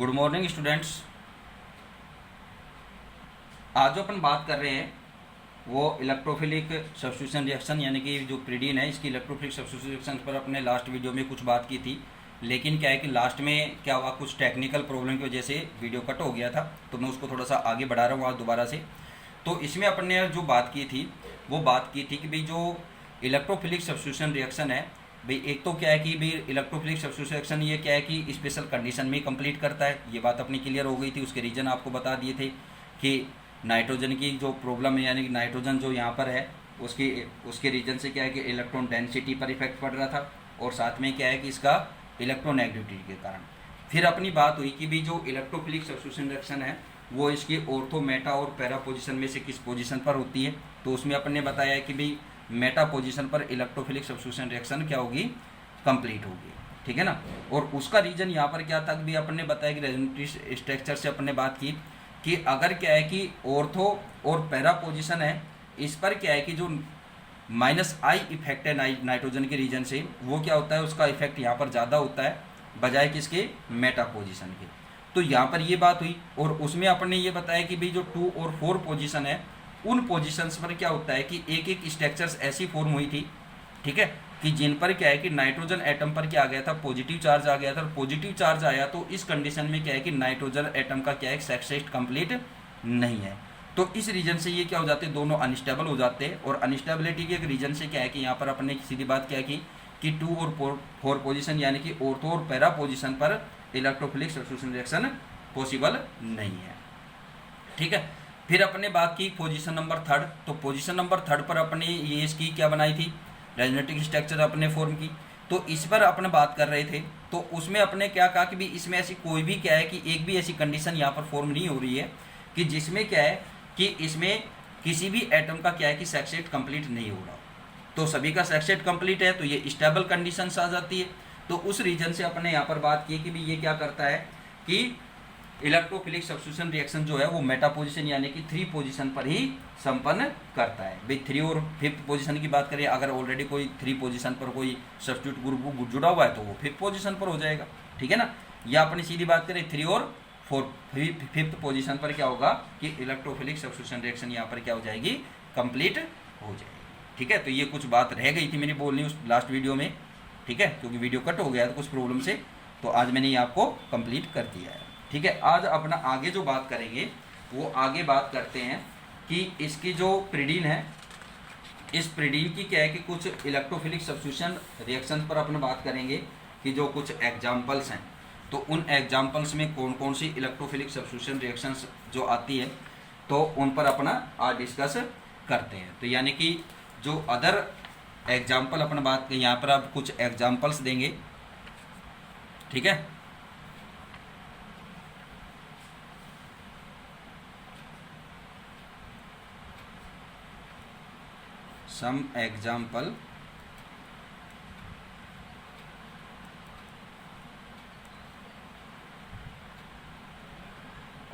Good morning students. आज जो अपन बात कर रहे हैं वो इलेक्ट्रोफिलिक सब्स्टिट्यूशन रिएक्शन यानी कि जो प्रीडीन है इसकी इलेक्ट्रोफिलिक सब्स्टिट्यूशन रिएक्शन पर अपने लास्ट वीडियो में कुछ बात की थी। लेकिन क्या है कि लास्ट में क्या हुआ, कुछ टेक्निकल प्रॉब्लम की वजह से वीडियो कट हो गया था, तो मैं उसको थोड़ा सा आगे बढ़ा रहा हूँ आज दोबारा से। तो इसमें अपन ने जो बात की थी वो बात की थी कि भाई जो इलेक्ट्रोफिलिक सब्स्टिट्यूशन रिएक्शन है, भाई एक तो क्या है कि भाई इलेक्ट्रोफिलिक सब्स्टिट्यूशन रिएक्शन ये क्या है कि स्पेशल कंडीशन में कंप्लीट करता है। ये बात अपनी क्लियर हो गई थी। उसके रीजन आपको बता दिए थे कि नाइट्रोजन की जो प्रॉब्लम है यानी कि नाइट्रोजन जो यहाँ पर है उसके रीजन से क्या है कि इलेक्ट्रॉन डेंसिटी पर इफेक्ट पड़ रहा था, और साथ में क्या है कि इसका इलेक्ट्रोनेगेटिविटी के कारण। फिर अपनी बात हुई कि भी जो इलेक्ट्रोफिलिक सब्स्टिट्यूशन रिएक्शन है वो इसकी ऑर्थो, मेटा और पैरा पोजीशन में से किस पोजीशन पर होती है। तो उसमें अपन ने बताया है कि भाई मेटा पोजीशन पर इलेक्ट्रोफिलिक सब्स्टिट्यूशन रिएक्शन क्या होगी, कंप्लीट होगी। ठीक है ना। और उसका रीजन यहाँ पर क्या था भी अपन ने बताया कि रेजोनेटिव स्ट्रक्चर से अपन ने बात की कि अगर क्या है कि ऑर्थो और पैरा पोजीशन है, इस पर क्या है कि जो -I इफेक्ट है नाइट्रोजन के रीजन से, वो क्या होता है, उसका इफेक्ट यहाँ पर ज़्यादा होता है बजाय किसके, मेटा पोजीशन के। तो यहाँ पर ये बात हुई। और उसमें अपन ने ये बताया कि भाई जो 2 और 4 पोजीशन है उन पोजीशंस पर क्या होता है कि एक एक स्ट्रक्चर्स ऐसी फॉर्म हुई थी, ठीक है, कि जिन पर क्या है कि नाइट्रोजन एटम पर क्या आ गया था, पॉजिटिव चार्ज आ गया था। और पॉजिटिव चार्ज आया तो इस कंडीशन में क्या है कि नाइट्रोजन एटम का क्या है, सेक्सेट कंप्लीट नहीं है। तो इस रीजन से ये क्या हो जाते हैं, दोनों अनस्टेबल हो जाते हैं। और अनस्टेबिलिटी के एक रीजन से क्या है कि यहाँ पर अपने सीधी बात क्या है कि 2 और 4 पोजीशन यानी कि ऑर्थो और पैरा पोजीशन पर इलेक्ट्रोफिलिक सब्स्टिट्यूशन रिएक्शन पॉसिबल नहीं है। ठीक है। फिर अपने बात की पोजीशन नंबर 3। तो पोजीशन नंबर 3 पर अपने ये इसकी क्या बनाई थी, रेजोनेटिव स्ट्रक्चर अपने फॉर्म की। तो इस पर अपने बात कर रहे थे, तो उसमें अपने क्या कहा कि भी इसमें ऐसी कोई भी क्या है कि एक भी ऐसी कंडीशन यहाँ पर फॉर्म नहीं हो रही है कि जिसमें क्या है कि इसमें किसी भी एटम का क्या है कि सेक्सेट कंप्लीट नहीं हो रहा। तो सभी का सेक्सेट कंप्लीट है तो ये स्टेबल कंडीशंस आ जाती है। तो उस रीजन से अपने यहाँ पर बात की कि भी ये क्या करता है कि इलेक्ट्रोफिलिक सब्स्टिट्यूशन रिएक्शन जो है वो मेटा पोजीशन यानी कि 3 पोजीशन पर ही संपन्न करता है। भाई 3 और 5th पोजीशन की बात करें, अगर ऑलरेडी कोई 3 पोजीशन पर कोई सब्स्टिट्यूट ग्रुप जुड़ा हुआ है तो वो 5th पोजीशन पर हो जाएगा। ठीक है ना। या अपनी सीधी बात करें 3 और 5th पोजीशन पर क्या होगा कि इलेक्ट्रोफिलिक सब्स्टिट्यूशन रिएक्शन यहाँ पर क्या हो जाएगी, कंप्लीट हो जाएगी। ठीक है। तो ये कुछ बात रह गई थी मेरी बोलनी उस लास्ट वीडियो में, ठीक है, क्योंकि वीडियो कट हो गया था कुछ प्रॉब्लम से, तो आज मैंने ये आपको कंप्लीट कर दिया है। ठीक है। आज अपना आगे जो बात करेंगे वो आगे बात करते हैं कि इसकी जो प्रीडीन है, इस प्रीडीन की क्या है कि कुछ इलेक्ट्रोफिलिक सब्स्टिट्यूशन रिएक्शंस पर अपन बात करेंगे कि जो कुछ एग्जाम्पल्स हैं, तो उन एग्जाम्पल्स में कौन कौन सी इलेक्ट्रोफिलिक सब्स्टिट्यूशन रिएक्शंस जो आती है तो उन पर अपना आज डिस्कस करते हैं। तो यानी कि जो अदर एग्जाम्पल अपन बात करें, यहाँ पर आप कुछ एग्जाम्पल्स देंगे। ठीक है। Some example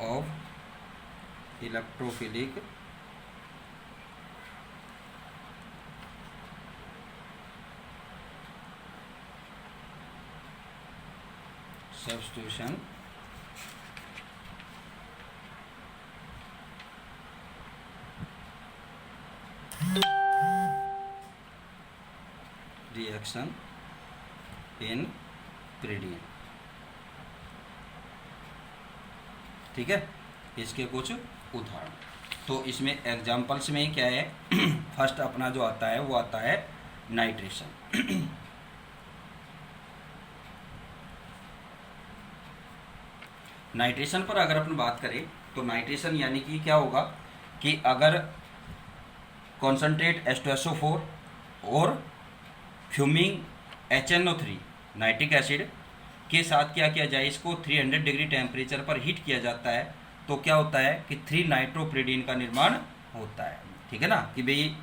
of electrophilic substitution reaction in pyridine. ठीक है। इसके कुछ उदाहरण, तो इसमें एग्जाम्पल्स में क्या है फर्स्ट अपना जो आता है वो आता है नाइट्रेशन। नाइट्रेशन पर अगर अपन बात करें तो नाइट्रेशन यानी कि क्या होगा कि अगर कॉन्सनट्रेट H2SO4 और फ्यूमिंग HNO3 नाइट्रिक एसिड के साथ क्या किया जाए, इसको 300 डिग्री टेम्परेचर पर हीट किया जाता है, तो क्या होता है कि 3 नाइट्रोप्रीडीन का निर्माण होता है। ठीक है ना। कि भाई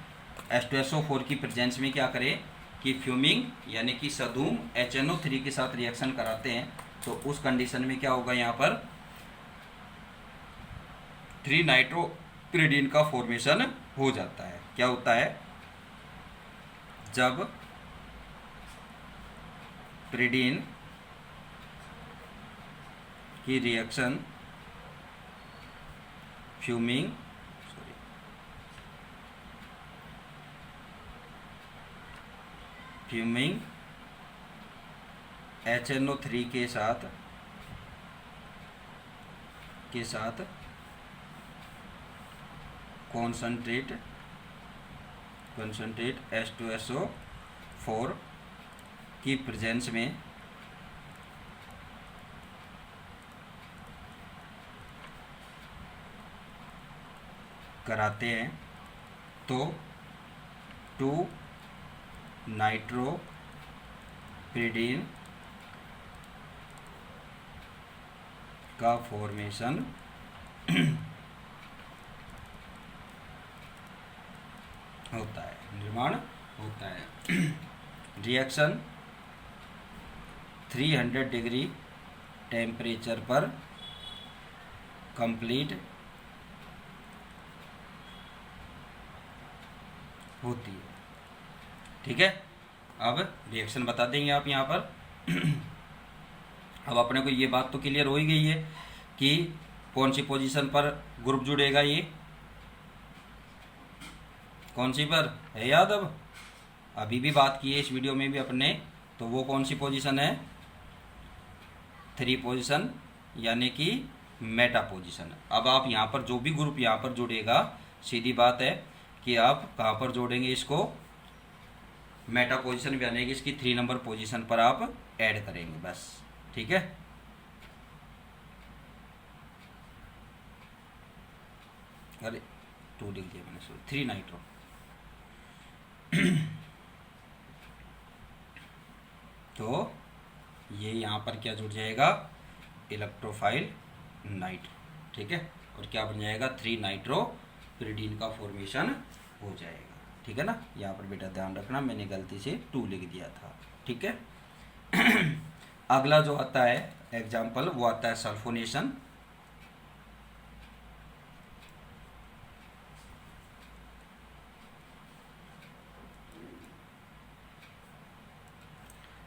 H2SO4 की प्रेजेंस में क्या करें कि फ्यूमिंग यानी कि सधूम HNO3 के साथ रिएक्शन कराते हैं, तो उस कंडीशन में क्या होगा, यहाँ पर 3 नाइट्रोप्रीडीन का फॉर्मेशन हो जाता है। क्या होता है, जब प्रीडीन की रिएक्शन फ्यूमिंग HNO3 के साथ कॉन्सनट्रेट H2SO4 की प्रेजेंस में कराते हैं तो 2-नाइट्रोपिरीडीन का फॉर्मेशन होता है, निर्माण होता है। रिएक्शन 300 डिग्री टेम्परेचर पर कंप्लीट होती है। ठीक है, अब रिएक्शन बता देंगे आप यहाँ पर। अब अपने को ये बात तो क्लियर हो ही गई है कि कौन सी पोजीशन पर ग्रुप जुड़ेगा, ये कौन सी पर है याद। अब अभी भी बात की है इस वीडियो में भी अपने, तो वो कौन सी पोजीशन है, 3 पोजीशन, यानी कि मेटा पोजीशन। अब आप यहाँ पर जो भी ग्रुप यहाँ पर जुड़ेगा, सीधी बात है कि आप कहाँ पर जोड़ेंगे इसको, मेटा पोजीशन यानी कि इसकी 3 नंबर पोजीशन पर आप ऐड करेंगे बस। ठीक है, अरे 2 लिख दिया मैंने, सॉरी 3 नाइट्रो। तो ये यहाँ पर क्या जुड़ जाएगा, इलेक्ट्रोफाइल नाइट्रो। ठीक है, और क्या बन जाएगा, 3 नाइट्रोपिरीडीन का फॉर्मेशन हो जाएगा। ठीक है ना, यहाँ पर बेटा ध्यान रखना, मैंने गलती से 2 लिख दिया था। ठीक है। अगला जो आता है एग्जाम्पल, वो आता है सल्फोनेशन।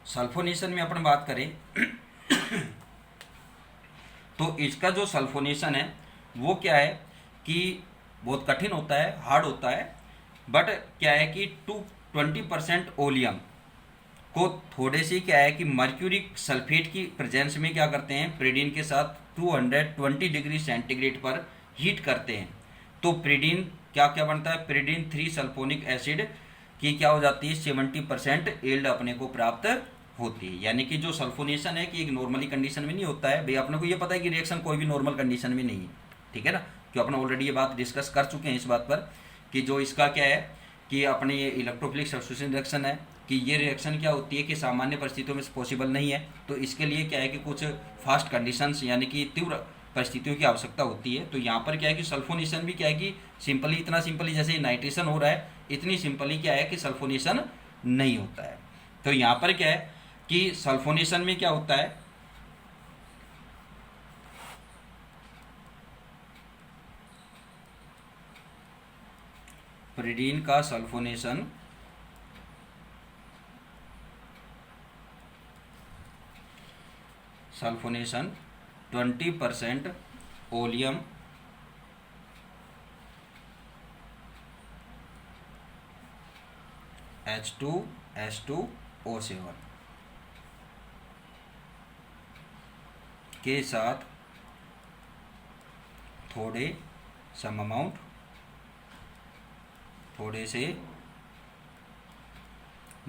सल्फोनेशन में अपन बात करें तो इसका जो सल्फोनेशन है वो क्या है कि बहुत कठिन होता है, हार्ड होता है, बट क्या है कि 20% ओलियम को थोड़े से क्या है कि मर्क्यूरिक सल्फेट की प्रेजेंस में क्या करते हैं, प्रीडीन के साथ 220 डिग्री सेंटीग्रेड पर हीट करते हैं। तो प्रीडीन क्या क्या बनता है, प्रीडीन 3 सल्फोनिक एसिड की क्या हो जाती है, 70% यील्ड अपने को प्राप्त होती है। यानी कि जो सल्फोनेशन है कि एक नॉर्मली कंडीशन में नहीं होता है भाई, अपने को ये पता है कि रिएक्शन कोई भी नॉर्मल कंडीशन में नहीं है। ठीक है ना, क्यों अपने ऑलरेडी ये बात डिस्कस कर चुके हैं इस बात पर कि जो इसका क्या है कि अपने ये इलेक्ट्रोफिलिक सब्स्टिट्यूशन रिएक्शन है कि ये रिएक्शन क्या होती है कि सामान्य परिस्थितियों में पॉसिबल नहीं है। तो इसके लिए क्या है कि कुछ फास्ट कंडीशंस यानी कि तीव्र परिस्थितियों की आवश्यकता होती है। तो यहाँ पर क्या है कि सल्फोनेशन भी क्या है कि सिंपली, इतना सिंपली जैसे नाइट्रेशन हो रहा है, इतनी सिंपली क्या है कि सल्फोनेशन नहीं होता है। तो यहाँ पर क्या है कि सल्फोनेशन में क्या होता है, प्रीडीन का सल्फोनेशन सल्फोनेशन 20% ओलियम H2SO7 के साथ थोड़े से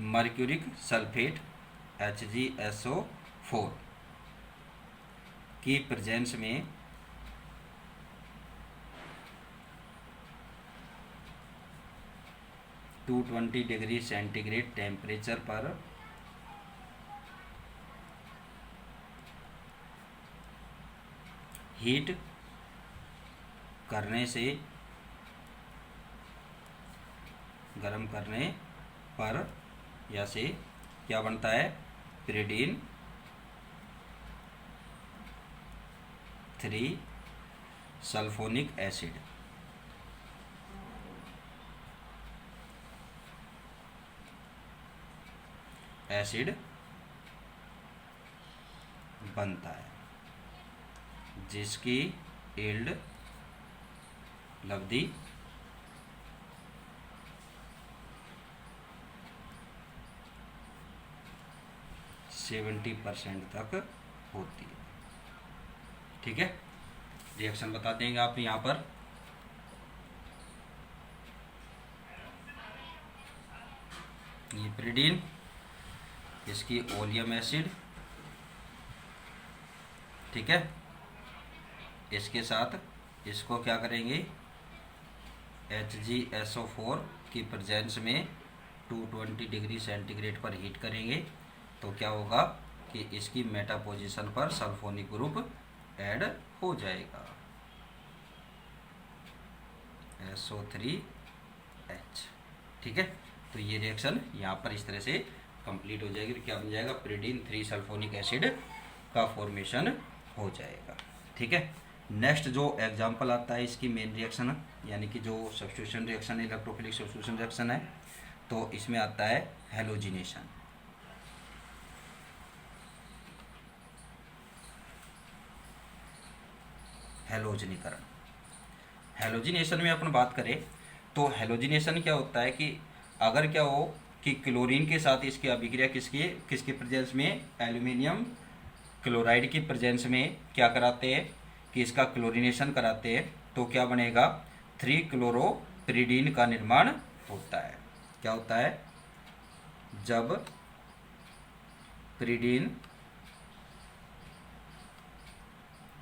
मर्क्यूरिक सल्फेट HgSO4 की प्रेजेंस में टू 220 डिग्री सेंटीग्रेड टेम्परेचर पर हीट करने से, गर्म करने पर या से क्या बनता है, प्रीडीन 3 सल्फोनिक एसिड बनता है। जिसकी यील्ड लब्धि 70% तक होती है। ठीक है, रिएक्शन बता देंगे आप यहाँ पर। ये प्रिडीन, इसकी ओलियम एसिड, ठीक है, इसके साथ इसको क्या करेंगे, HgSO4 की प्रेजेंस में 220 डिग्री सेंटीग्रेड पर हीट करेंगे तो क्या होगा कि इसकी मेटा पोजीशन पर सल्फोनिक ग्रुप ऐड हो जाएगा, SO3H। ठीक है, तो ये रिएक्शन यहाँ पर इस तरह से कंप्लीट हो जाएगी। क्या बन जाएगा, प्रिडीन 3 सल्फोनिक एसिड का फॉर्मेशन हो जाएगा। ठीक है, नेक्स्ट जो एग्जांपल आता है इसकी मेन रिएक्शन, यानी कि जो सब्स्टिट्यूशन रिएक्शन है, इलेक्ट्रोफिलिक सब्स्टिट्यूशन रिएक्शन है, तो इसमें आता है हैलोजिनेशन। हैलोजनीकरण, हैलोजिनेशन में अपन बात करें तो हैलोजिनेशन क्या होता है कि अगर क्या हो कि क्लोरीन के साथ इसकी अभिक्रिया किसके प्रेजेंस में, एल्यूमिनियम क्लोराइड की प्रेजेंस में क्या कराते हैं कि इसका क्लोरीनेशन कराते हैं, तो क्या बनेगा, 3-क्लोरोपिरीडीन का निर्माण होता है। क्या होता है, जब पिरीडीन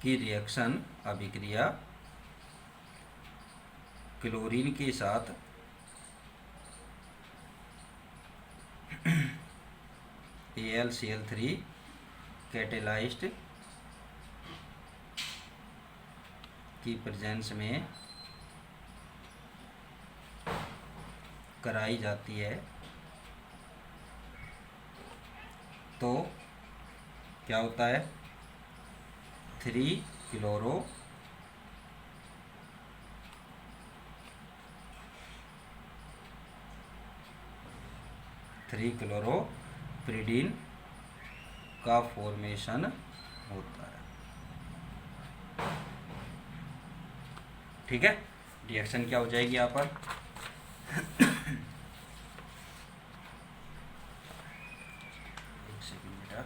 की रिएक्शन अभिक्रिया क्लोरीन के साथ AlCl3 कैटेलाइज्ड की प्रेजेंस में कराई जाती है, तो क्या होता है, 3-क्लोरोपिरीडीन का फॉर्मेशन होता है। ठीक है, रिएक्शन क्या हो जाएगी यहाँ पर, एक सेकंड बेटा,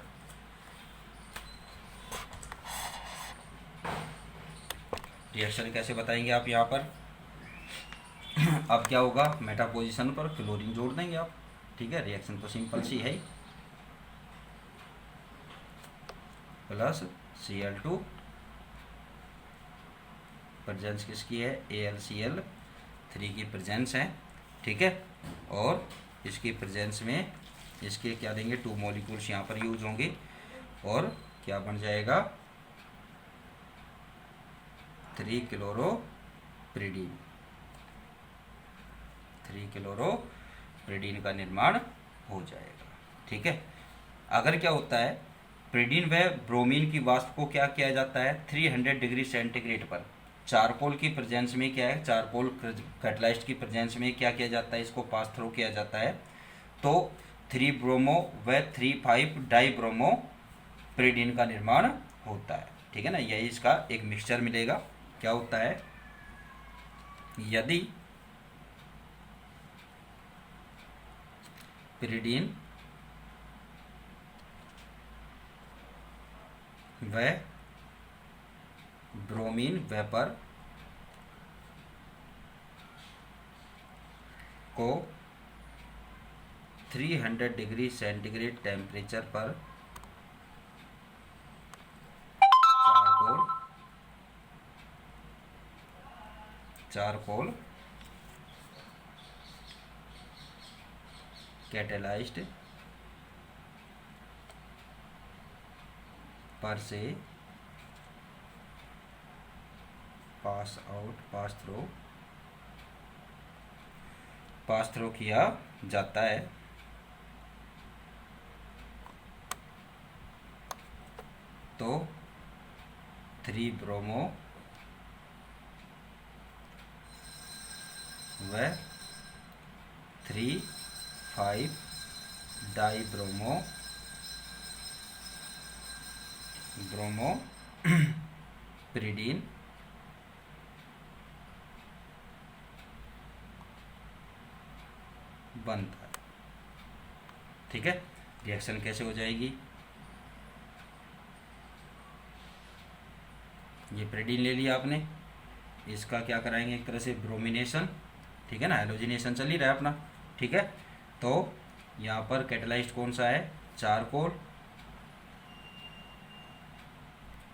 रिएक्शन कैसे बताएंगे आप यहाँ पर। अब क्या होगा, मेटा पोजीशन पर क्लोरीन जोड़ देंगे आप। ठीक है, रिएक्शन तो सिंपल सी है, प्लस Cl2, प्रेजेंस किसकी है, AlCl3 की प्रेजेंस है। ठीक है, और इसकी प्रेजेंस में इसके क्या देंगे, 2 मॉलिक्यूल्स यहाँ पर यूज होंगे और क्या बन जाएगा, 3-क्लोरोपिरीडीन, 3-क्लोरोपिरीडीन का निर्माण हो जाएगा। ठीक है, अगर क्या होता है, पिरीडीन व ब्रोमीन की वाष्प को क्या किया जाता है, 300 डिग्री सेंटीग्रेड पर चारकोल की प्रेजेंस में क्या है, चारकोल कैटलाइस्ट की प्रेजेंस में क्या किया जाता है, इसको पास थ्रू किया जाता है, तो 3 ब्रोमो व 3,5 डाई ब्रोमो पिरीडीन का निर्माण होता है। ठीक है ना, यही इसका एक मिक्सचर मिलेगा। क्या होता है, यदि पिरीडीन व ब्रोमीन वेपर को 300 डिग्री सेंटीग्रेड टेम्परेचर पर चारकोल कैटेलाइज्ड पर से पास थ्रू किया जाता है, तो 3 ब्रोमो व 3,5 डाई ब्रोमो पिरिडीन बनता है। ठीक है, रिएक्शन कैसे हो जाएगी, ये पिरिडीन ले लिया आपने, इसका क्या कराएंगे, एक तरह से ब्रोमिनेशन, ठीक है ना, हेलोजिनेशन चल ही रहा है अपना। ठीक है, तो यहाँ पर कैटेलाइज्ड कौन सा है, चारकोल।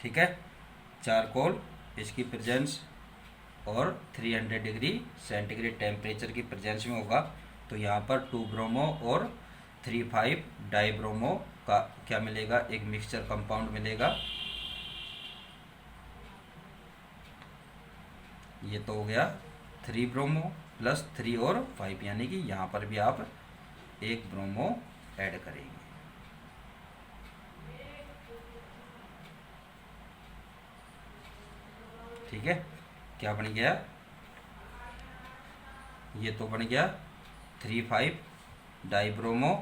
ठीक है, चारकोल, इसकी प्रेजेंस और 300 डिग्री सेंटीग्रेड टेम्परेचर की प्रेजेंस में होगा, तो यहाँ पर 2 ब्रोमो और 3,5 डाईब्रोमो का क्या मिलेगा, एक मिक्सचर कंपाउंड मिलेगा। ये तो हो गया 3 ब्रोमो प्लस 3 और 5, यानी कि यहाँ पर भी आप 1 ब्रोमो ऐड करेंगे। ठीक है, क्या बन गया, ये तो बन गया 3,5 डाईब्रोमो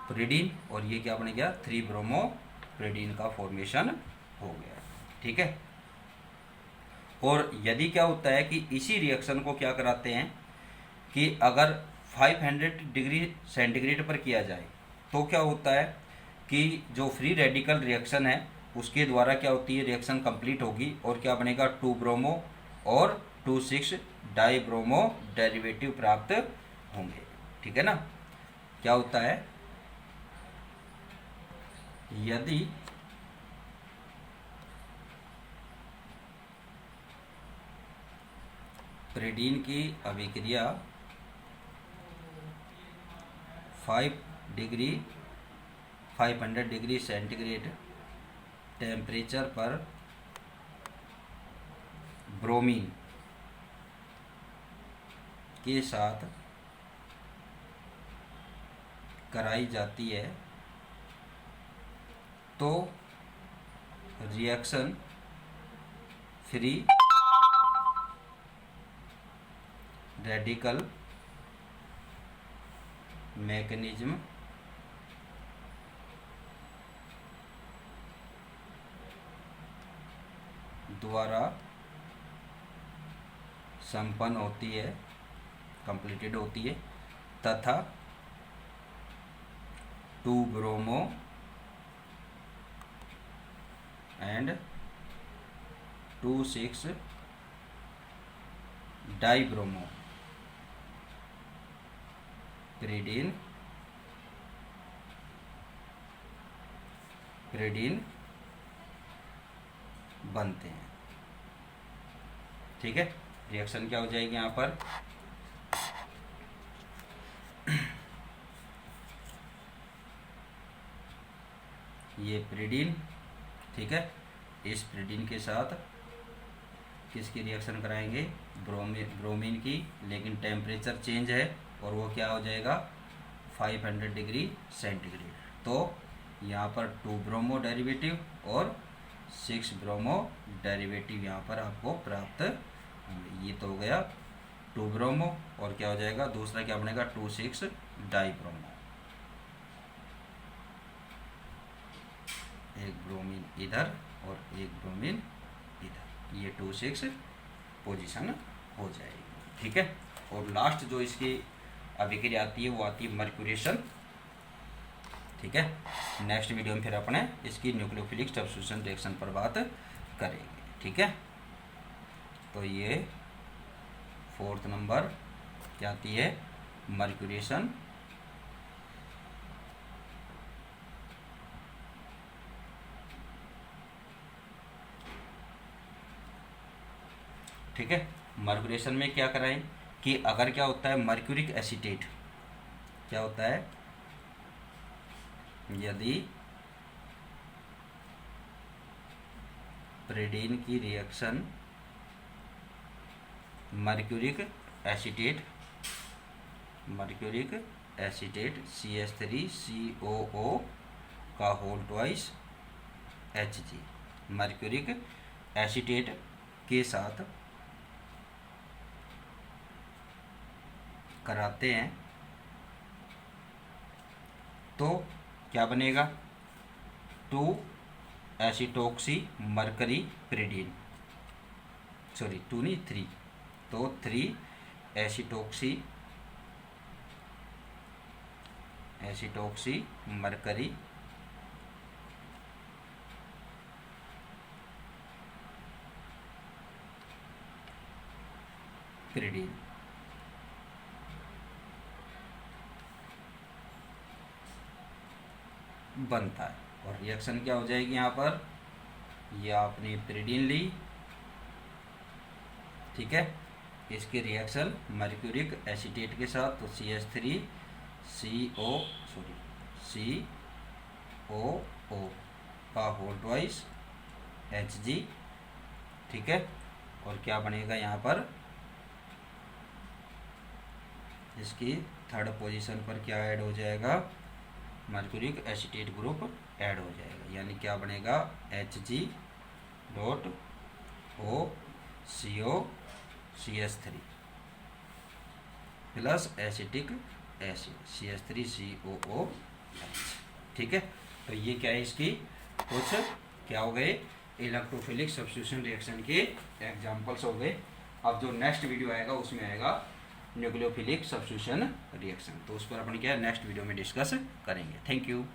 पिरिडीन, और ये क्या बन गया 3 ब्रोमो पिरिडीन का फॉर्मेशन हो गया। ठीक है, और यदि क्या होता है कि इसी रिएक्शन को क्या कराते हैं कि अगर 500 डिग्री सेंटीग्रेड पर किया जाए तो क्या होता है कि जो फ्री रेडिकल रिएक्शन है उसके द्वारा क्या होती है, रिएक्शन कंप्लीट होगी और क्या बनेगा 2 ब्रोमो और 2,6 डाई ब्रोमो डेरिवेटिव प्राप्त होंगे। ठीक है ना, क्या होता है, यदि पिरिडीन की अभिक्रिया 500 डिग्री सेंटीग्रेड टेम्परेचर पर ब्रोमीन के साथ कराई जाती है तो रिएक्शन फ्री रेडिकल मैकेनिज्म द्वारा संपन्न होती है, कंप्लीटेड होती है, तथा 2 ब्रोमो एंड 2,6 डाईब्रोमो पिरिडीन बनते हैं। ठीक है, रिएक्शन क्या हो जाएगी यहाँ पर, ये पिरिडीन, ठीक है, इस पिरिडीन के साथ किसकी रिएक्शन कराएंगे, ब्रोमीन की, लेकिन टेम्परेचर चेंज है और वो क्या हो जाएगा 500 डिग्री सेंटीग्रेड। तो यहाँ पर 2 ब्रोमो डेरिवेटिव और 6 ब्रोमो डेरिवेटिव यहाँ पर आपको प्राप्त होंगे। ये तो हो गया 2 ब्रोमो और क्या हो जाएगा, दूसरा क्या बनेगा 2,6 डाईब्रोमो, एक ब्रोमीन इधर और एक ब्रोमीन इधर, ये 2,6 पोजीशन हो जाएगी। ठीक है, और लास्ट जो इसकी अभिक्रिया आती है वो आती है मर्क्यूरेशन। ठीक है, नेक्स्ट वीडियो में फिर अपने इसकी न्यूक्लियोफिलिक सब्स्टिट्यूशन रिएक्शन पर बात करेंगे। ठीक है, तो ये 4th नंबर क्या आती है, मर्क्यूरेशन। ठीक है, मर्क्यूरेशन में क्या कराएं कि अगर क्या होता है मर्क्यूरिक एसीटेट, क्या होता है, यदि पिरिडीन की रिएक्शन मर्क्यूरिक एसीटेट CH3COO का whole twice Hg, mercuric acetate के साथ कराते हैं तो क्या बनेगा, 2 एसीटोक्सी मरकरी पिरिडीन, सॉरी 2 नहीं 3, तो 3 एसिटोक्सी मरकरी पिरिडीन। बनता है और रिएक्शन क्या हो जाएगी यहाँ पर, ये आपने पिरिडीन ली, ठीक है, इसकी रिएक्शन मर्क्यूरिक एसीटेट के साथ, तो CH3CO का होल ट्वाइस Hg, ठीक है, और क्या बनेगा यहाँ पर, इसकी थर्ड पोजीशन पर क्या ऐड हो जाएगा, मर्क्यूरिक एसीटेट ग्रुप ऐड हो जाएगा, यानी क्या बनेगा Hg.O plus acetic acid CH3COOH, ठीक है। तो ये क्या है, इसकी कुछ क्या हो गए, इलेक्ट्रोफिलिक सब्स्टिट्यूशन रिएक्शन के एग्जांपल्स हो गए। अब जो नेक्स्ट वीडियो आएगा उसमें आएगा न्यूक्लियोफिलिक सब्स्टिट्यूशन रिएक्शन, तो उस पर अपन क्या नेक्स्ट वीडियो में डिस्कस करेंगे। Thank you.